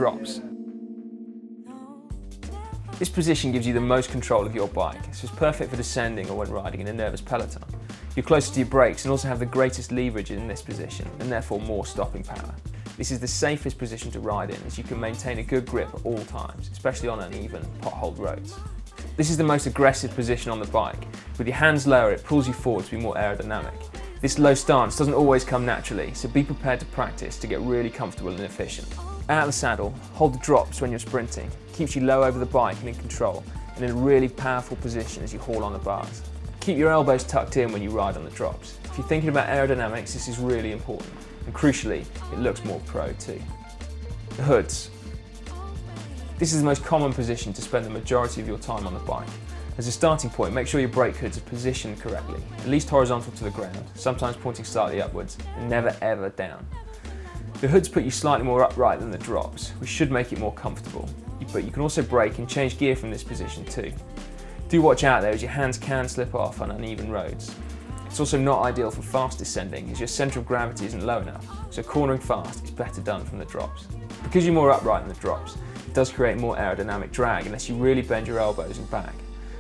drops. This position gives you the most control of your bike, so it's perfect for descending or when riding in a nervous peloton. You're closer to your brakes and also have the greatest leverage in this position and therefore more stopping power. This is the safest position to ride in as you can maintain a good grip at all times, especially on uneven, potholed roads. This is the most aggressive position on the bike. With your hands lower, it pulls you forward to be more aerodynamic. This low stance doesn't always come naturally, so be prepared to practice to get really comfortable and efficient. Out of the saddle, hold the drops when you're sprinting. Keeps you low over the bike and in control, and in a really powerful position as you haul on the bars. Keep your elbows tucked in when you ride on the drops. If you're thinking about aerodynamics, this is really important, and crucially, it looks more pro too. The hoods. This is the most common position to spend the majority of your time on the bike. As a starting point, make sure your brake hoods are positioned correctly, at least horizontal to the ground, sometimes pointing slightly upwards, and never ever down. The hoods put you slightly more upright than the drops, which should make it more comfortable, but you can also brake and change gear from this position too. Do watch out though, as your hands can slip off on uneven roads. It's also not ideal for fast descending as your centre of gravity isn't low enough, so cornering fast is better done from the drops. Because you're more upright than the drops, it does create more aerodynamic drag unless you really bend your elbows and back.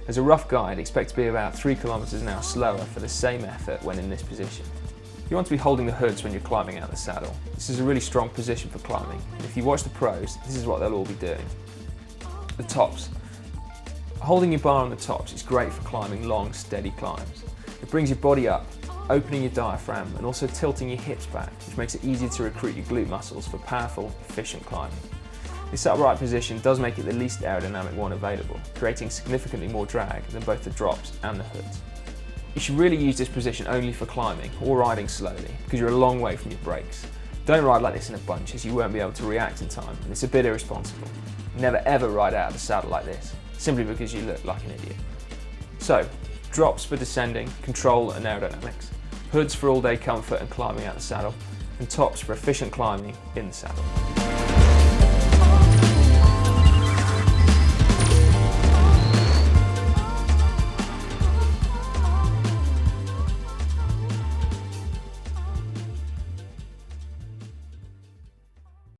As a rough guide, expect to be about 3 km an hour slower for the same effort when in this position. You want to be holding the hoods when you're climbing out the saddle. This is a really strong position for climbing, and if you watch the pros, this is what they'll all be doing. The tops. Holding your bar on the tops is great for climbing long, steady climbs. It brings your body up, opening your diaphragm and also tilting your hips back, which makes it easier to recruit your glute muscles for powerful, efficient climbing. This upright position does make it the least aerodynamic one available, creating significantly more drag than both the drops and the hoods. You should really use this position only for climbing or riding slowly, because you're a long way from your brakes. Don't ride like this in a bunch as you won't be able to react in time, and it's a bit irresponsible. Never ever ride out of the saddle like this, simply because you look like an idiot. So, drops for descending, control and aerodynamics, hoods for all-day comfort and climbing out the saddle, and tops for efficient climbing in the saddle.